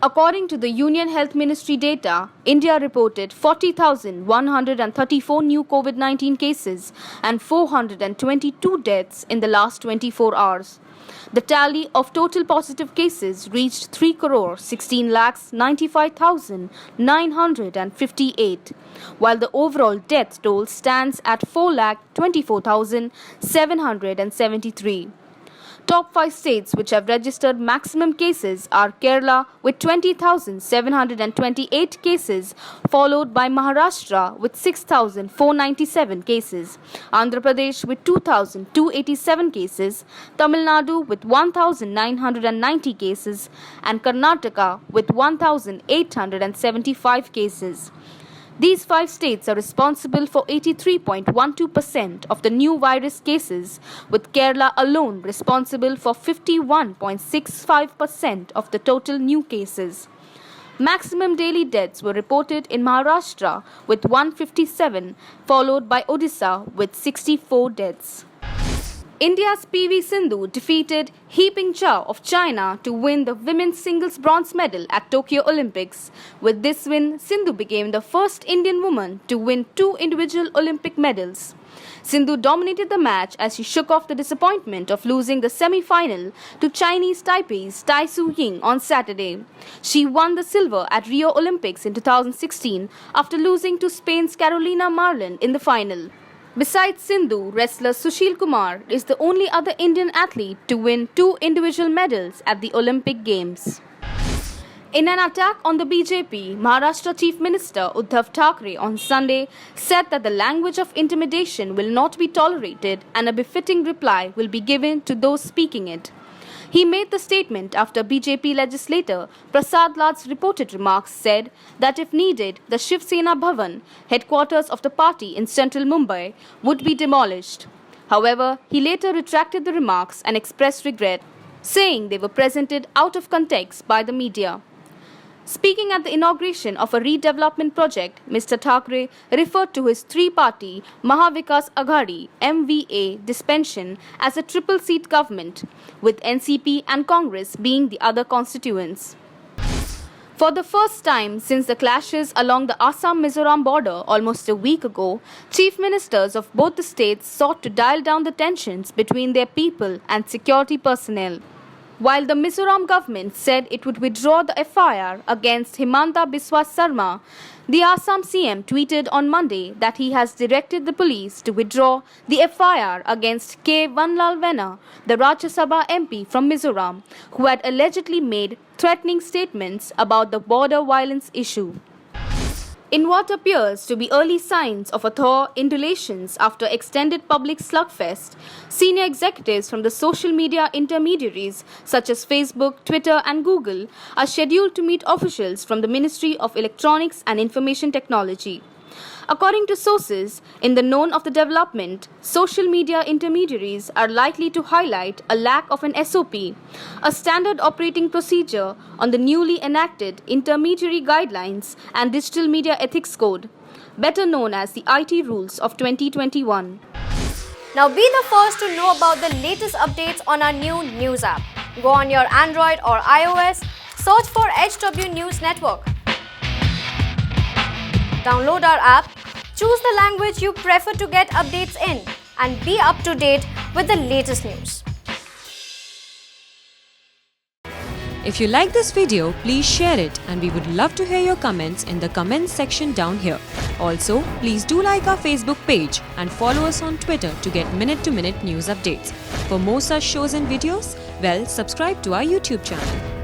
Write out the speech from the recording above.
According to the Union Health Ministry data, India reported 40,134 new COVID-19 cases and 422 deaths in the last 24 hours. The tally of total positive cases reached 3 crore 16 lakhs 95,958, while the overall death toll stands at 4 lakh 24,773. Top 5 states which have registered maximum cases are Kerala with 20,728 cases, followed by Maharashtra with 6,497 cases, Andhra Pradesh with 2,287 cases, Tamil Nadu with 1,990 cases, and Karnataka with 1,875 cases. These 5 states are responsible for 83.12% of the new virus cases, with Kerala alone responsible for 51.65% of the total new cases. Maximum daily deaths were reported in Maharashtra with 157, followed by Odisha with 64 deaths. India's PV Sindhu defeated He Bingchao of China to win the women's singles bronze medal at Tokyo Olympics. With this win, Sindhu became the first Indian woman to win 2 individual Olympic medals. Sindhu dominated the match as she shook off the disappointment of losing the semi-final to Chinese Taipei's Tai Tzu Ying on Saturday. She won the silver at Rio Olympics in 2016 after losing to Spain's Carolina Marlon in the final. Besides Sindhu, wrestler Sushil Kumar is the only other Indian athlete to win 2 individual medals at the Olympic Games. In an attack on the BJP, Maharashtra Chief Minister Uddhav Thackeray on Sunday said that the language of intimidation will not be tolerated and a befitting reply will be given to those speaking it. He made the statement after BJP legislator Prasad Lad's reported remarks said that if needed, the Shiv Sena Bhavan, headquarters of the party in central Mumbai, would be demolished. However, he later retracted the remarks and expressed regret, saying they were presented out of context by the media. Speaking at the inauguration of a redevelopment project, Mr. Thackeray referred to his 3-party Mahavikas Aghadi MVA dispensation as a triple-seat government, with NCP and Congress being the other constituents. For the first time since the clashes along the Assam-Mizoram border almost a week ago, chief ministers of both the states sought to dial down the tensions between their people and security personnel. While the Mizoram government said it would withdraw the FIR against Himanta Biswa Sarma, the Assam CM tweeted on Monday that he has directed the police to withdraw the FIR against K. Vanlal Vena, the Rajya Sabha MP from Mizoram, who had allegedly made threatening statements about the border violence issue. In what appears to be early signs of a thaw in relations after extended public slugfest, senior executives from the social media intermediaries such as Facebook, Twitter and Google are scheduled to meet officials from the Ministry of Electronics and Information Technology. According to sources in the known of the development, social media intermediaries are likely to highlight a lack of an SOP, a standard operating procedure on the newly enacted Intermediary Guidelines and Digital Media Ethics Code, better known as the IT Rules of 2021. Now be the first to know about the latest updates on our new news app. Go on your Android or iOS, search for HW News Network. Download our app, choose the language you prefer to get updates in, and be up to date with the latest news. If you like this video, please share it and we would love to hear your comments in the comments section down here. Also, please do like our Facebook page and follow us on Twitter to get minute-to-minute news updates. For more such shows and videos, subscribe to our YouTube channel.